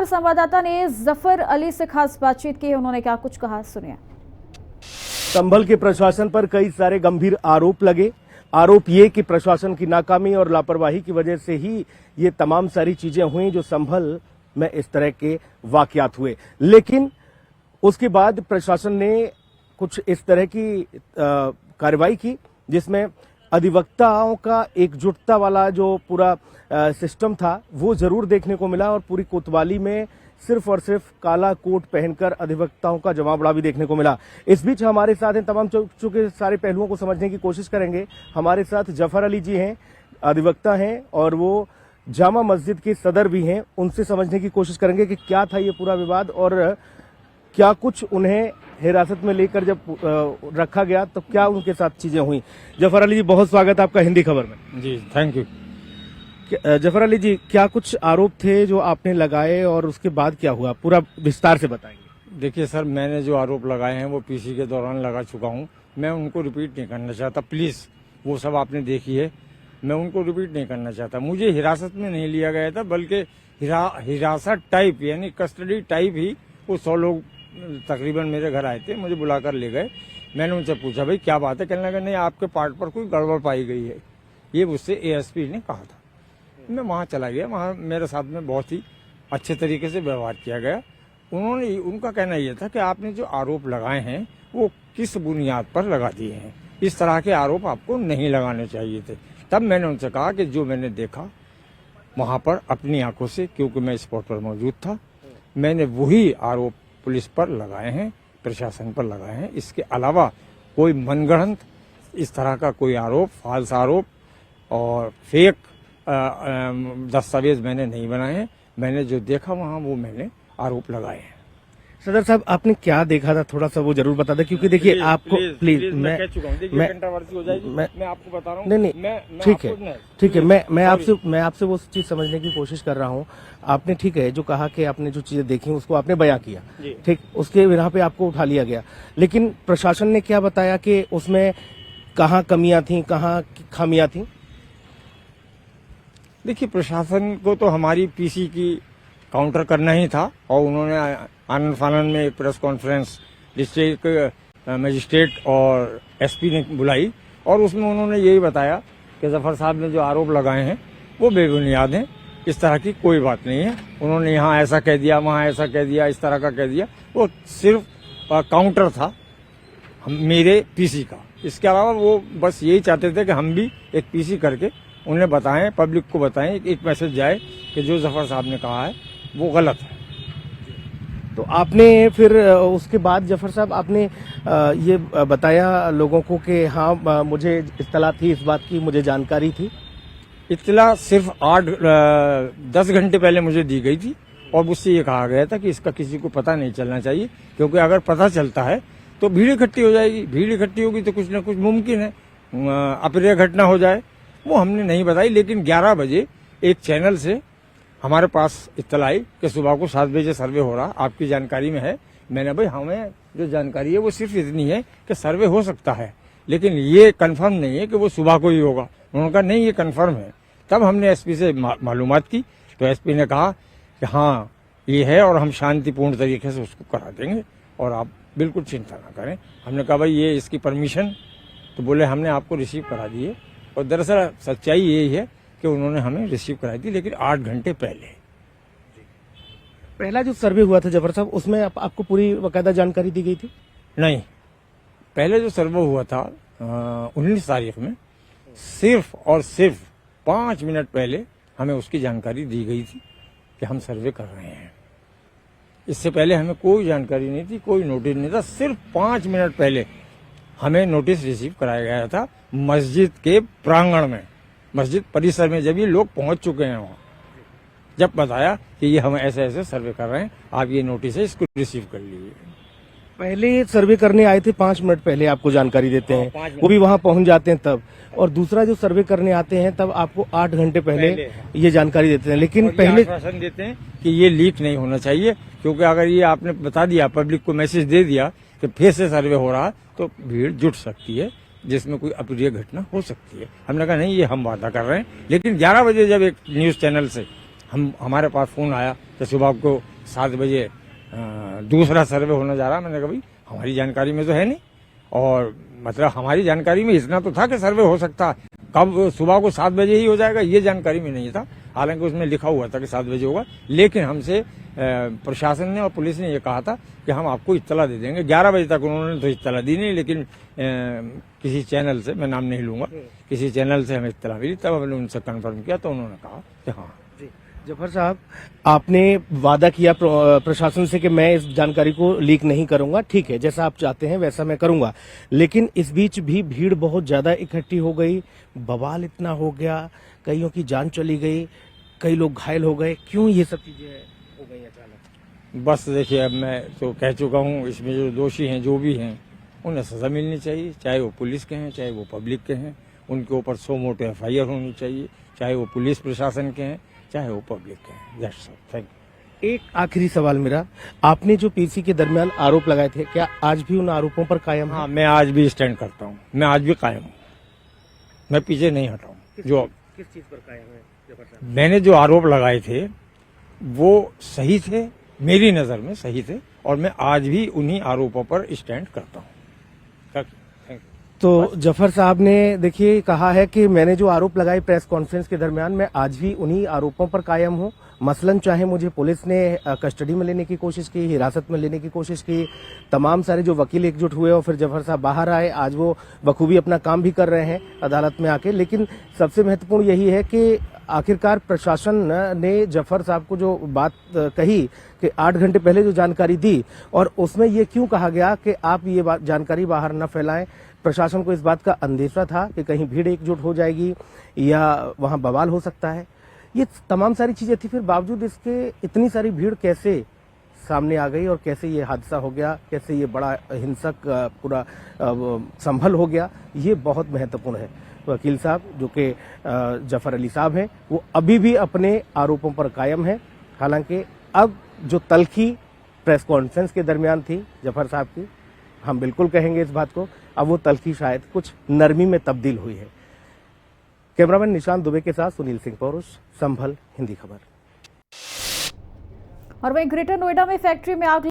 संवाददाता ने जफर अली से खास बातचीत की। उन्होंने क्या कुछ कहा, सुनिए। संभल के प्रशासन पर कई सारे गंभीर आरोप लगे। आरोप ये कि प्रशासन की नाकामी और लापरवाही की वजह से ही ये तमाम सारी चीजें हुई जो संभल में इस तरह के वाकयात हुए। लेकिन उसके बाद प्रशासन ने कुछ इस तरह की कार्रवाई की जिसमें अधिवक्ताओं का एकजुटता वाला जो पूरा सिस्टम था वो जरूर देखने को मिला और पूरी कोतवाली में सिर्फ और सिर्फ काला कोट पहनकर अधिवक्ताओं का जमावड़ा भी देखने को मिला। इस बीच हमारे साथ हैं तमाम चूंकि सारे पहलुओं को समझने की कोशिश करेंगे। हमारे साथ जफर अली जी हैं, अधिवक्ता हैं और वो जामा मस्जिद के सदर भी हैं। उनसे समझने की कोशिश करेंगे कि क्या था ये पूरा विवाद और क्या कुछ उन्हें हिरासत में लेकर जब रखा गया तो क्या उनके साथ चीजें हुई। जफर अली जी, बहुत स्वागत आपका हिंदी खबर में। जी, थैंक यू। जफर अली जी, क्या कुछ आरोप थे जो आपने लगाए और उसके बाद क्या हुआ, पूरा विस्तार से बताएंगे। देखिए सर, मैंने जो आरोप लगाए हैं वो पीसी के दौरान लगा चुका हूं। मैं उनको रिपीट नहीं करना चाहता, प्लीज। वो सब आपने देखी है, मैं उनको रिपीट नहीं करना चाहता। मुझे हिरासत में नहीं लिया गया था, बल्कि हिरासत टाइप यानी कस्टडी टाइप ही वो 100 लोग तकरीबन मेरे घर आए थे, मुझे बुलाकर ले गए। मैंने उनसे पूछा, भाई क्या बात है? कहने लगा, नहीं आपके पार्ट पर कोई गड़बड़ पाई गई है। ये मुझसे एएसपी ने कहा था। मैं वहाँ चला गया, वहाँ मेरे साथ में बहुत ही अच्छे तरीके से व्यवहार किया गया। उनका कहना यह था कि आपने जो आरोप लगाए हैं वो किस बुनियाद पर लगा दिए हैं, इस तरह के आरोप आपको नहीं लगाने चाहिए थे। तब मैंने उनसे कहा कि जो मैंने देखा वहाँ पर अपनी आंखों से, क्योंकि मैं स्पॉट पर मौजूद था, मैंने वही आरोप पुलिस पर लगाए हैं, प्रशासन पर लगाए हैं। इसके अलावा कोई मनगढ़ंत इस तरह का कोई आरोप, फाल्स आरोप और फेक दस्तावेज मैंने नहीं बनाए हैं। मैंने जो देखा वहाँ वो मैंने आरोप लगाए हैं। सदर साहब, आपने क्या देखा था, थोड़ा सा वो जरूर बता दें, क्योंकि देखिए आपको प्लीज मैं कह चुका हूं, देखिए कंट्रोवर्सी हो जाएगी। मैं आपको बता रहा हूं। नहीं, ठीक है, मैं आपसे वो चीज समझने की कोशिश कर रहा हूँ। आपने ठीक है जो कहा कि आपने जो चीजें देखी उसको आपने बयां किया, ठीक, उसके बिना पे आपको उठा लिया गया। लेकिन प्रशासन ने क्या बताया कि उसमें कहाँ कमियां थी, कहाँ खामियां थी? देखिए, प्रशासन को तो हमारी पीसी की काउंटर करना ही था और उन्होंने आनंद फानन में एक प्रेस कॉन्फ्रेंस डिस्ट्रिक्ट मजिस्ट्रेट और एसपी ने बुलाई और उसमें उन्होंने यही बताया कि जफर साहब ने जो आरोप लगाए हैं वो बेबुनियाद हैं, इस तरह की कोई बात नहीं है। उन्होंने यहाँ ऐसा कह दिया, वहाँ ऐसा कह दिया, इस तरह का कह दिया, वो सिर्फ काउंटर था मेरे पीसी का। इसके अलावा वो बस यही चाहते थे कि हम भी एक पीसी करके उन्हें बताएं, पब्लिक को बताएं, एक मैसेज जाए कि जो जफर साहब ने कहा है वो गलत है। तो आपने फिर उसके बाद जफर साहब आपने ये बताया लोगों को कि हाँ मुझे इत्तला थी, इस बात की मुझे जानकारी थी? इत्तला सिर्फ 10 घंटे पहले मुझे दी गई थी और मुझसे ये कहा गया था कि इसका किसी को पता नहीं चलना चाहिए, क्योंकि अगर पता चलता है तो भीड़ इकट्ठी हो जाएगी। भीड़ इकट्ठी होगी तो कुछ न कुछ मुमकिन है अप्रिय घटना हो जाए। वो हमने नहीं बताई, लेकिन 11 बजे एक चैनल से हमारे पास इत्तला आई कि सुबह को 7 बजे सर्वे हो रहा, आपकी जानकारी में है। मैंने भाई हमें जो जानकारी है वो सिर्फ इतनी है कि सर्वे हो सकता है, लेकिन ये कंफर्म नहीं है कि वो सुबह को ही होगा। उन्होंने कहा नहीं, ये कंफर्म है। तब हमने एसपी से मालूमात की तो एसपी ने कहा कि हाँ ये है और हम शांतिपूर्ण तरीके से उसको करा देंगे और आप बिल्कुल चिंता ना करें। हमने कहा भाई ये इसकी परमिशन, तो बोले हमने आपको रिसीव करा दी है। और दरअसल सच्चाई यही है कि उन्होंने हमें रिसीव कराई थी, लेकिन 8 घंटे पहले। पहला जो सर्वे हुआ था जफर साहब, उसमें आपको पूरी बाकायदा जानकारी दी गई थी? नहीं, पहले जो सर्वे हुआ था 19 तारीख में, सिर्फ और सिर्फ 5 मिनट पहले हमें उसकी जानकारी दी गई थी कि हम सर्वे कर रहे हैं। इससे पहले हमें कोई जानकारी नहीं थी, कोई नोटिस नहीं था। सिर्फ 5 मिनट पहले हमें नोटिस रिसीव कराया गया था मस्जिद के प्रांगण में, मस्जिद परिसर में। जब ये लोग पहुंच चुके हैं वहां, जब बताया कि ये हम ऐसे ऐसे सर्वे कर रहे हैं, आप ये नोटिस है, इसको रिसीव कर लीजिए। पहले सर्वे करने आए थे 5 मिनट पहले आपको जानकारी देते हैं, वो भी वहां पहुंच जाते हैं तब। और दूसरा जो सर्वे करने आते हैं तब आपको 8 घंटे पहले ये जानकारी देते हैं। लेकिन पहले आश्वासन देते हैं कि ये लीक नहीं होना चाहिए, क्योंकि अगर ये आपने बता दिया, पब्लिक को मैसेज दे दिया कि फिर से सर्वे हो रहा तो भीड़ जुट सकती है, जिसमें कोई अप्रिय घटना हो सकती है। हमने कहा नहीं, ये हम वादा कर रहे हैं। लेकिन 11 बजे जब एक न्यूज चैनल से हमारे पास फोन आया कि सुबह को 7 बजे दूसरा सर्वे होने जा रहा। मैंने कहा भाई हमारी जानकारी में तो है नहीं, और मतलब हमारी जानकारी में इतना तो था कि सर्वे हो सकता, कब सुबह को 7 बजे ही हो जाएगा ये जानकारी में नहीं था। हालांकि उसमें लिखा हुआ था कि 7 बजे होगा, लेकिन हमसे प्रशासन ने और पुलिस ने ये कहा था कि हम आपको इत्तला दे देंगे। 11 बजे तक उन्होंने तो इत्तला दी नहीं, लेकिन किसी चैनल से, मैं नाम नहीं लूंगा, किसी चैनल से हमें इत्तला मिली, तब हमने उनसे कन्फर्म किया तो उन्होंने कहा कि हाँ। जफर साहब, आपने वादा किया प्रशासन से कि मैं इस जानकारी को लीक नहीं करूंगा, ठीक है, जैसा आप चाहते हैं वैसा मैं करूंगा, लेकिन इस बीच भी भीड़ बहुत ज्यादा इकट्ठी हो गई, बवाल इतना हो गया, कईयों की जान चली गई, कई लोग घायल हो गए, क्यों ये सब चीजें हो गई अचानक? बस देखिए, अब मैं तो कह चुका हूँ, इसमें जो दोषी हैं, जो भी हैं, उन्हें सजा मिलनी चाहिए, चाहे वो पुलिस के हैं, चाहे वो पब्लिक के हैं। उनके ऊपर 100 मोटे FIR होनी चाहिए, चाहे वो पुलिस प्रशासन के हैं, चाहे वो पब्लिक के हैं। That's all, thank you. एक आखिरी सवाल मेरा, आपने जो PC के दरमियान आरोप लगाए थे, क्या आज भी उन आरोपों पर कायम है? हाँ, मैं आज भी स्टैंड करता हूँ, मैं आज भी कायम हूँ, मैं पीछे नहीं हटाऊँ। जो किस चीज पर कायम है जफर साहब? मैंने जो आरोप लगाए थे वो सही थे, मेरी नजर में सही थे, और मैं आज भी उन्हीं आरोपों पर स्टैंड करता हूँ। Thank you. तो जफर साहब ने देखिए कहा है कि मैंने जो आरोप लगाए प्रेस कॉन्फ्रेंस के दरमियान, मैं आज भी उन्हीं आरोपों पर कायम हूं। मसलन चाहे मुझे पुलिस ने कस्टडी में लेने की कोशिश की, हिरासत में लेने की कोशिश की, तमाम सारे जो वकील एकजुट हुए और फिर जफर साहब बाहर आए, आज वो बखूबी अपना काम भी कर रहे हैं अदालत में आके। लेकिन सबसे महत्वपूर्ण यही है कि आखिरकार प्रशासन ने जफर साहब को जो बात कही कि 8 घंटे पहले जो जानकारी दी, और उसमें ये क्यों कहा गया कि आप ये जानकारी बाहर न फैलाएं, प्रशासन को इस बात का अंदेशा था कि कहीं भीड़ एकजुट हो जाएगी या वहां बवाल हो सकता है। ये तमाम सारी चीजें थी, फिर बावजूद इसके इतनी सारी भीड़ कैसे सामने आ गई और कैसे ये हादसा हो गया, कैसे ये बड़ा हिंसक पूरा संभल हो गया, ये बहुत महत्वपूर्ण है। वकील साहब जो कि जफर अली साहब हैं, वो अभी भी अपने आरोपों पर कायम हैं। हालांकि अब जो तल्खी प्रेस कॉन्फ्रेंस के दरमियान थी जफर साहब की, हम बिल्कुल कहेंगे इस बात को, अब वो तल्खी शायद कुछ नरमी में तब्दील हुई है। कैमरामैन निशांत दुबे के साथ सुनील सिंह पौरुष, संभल, हिंदी खबर। और वहीं ग्रेटर नोएडा में फैक्ट्री में आग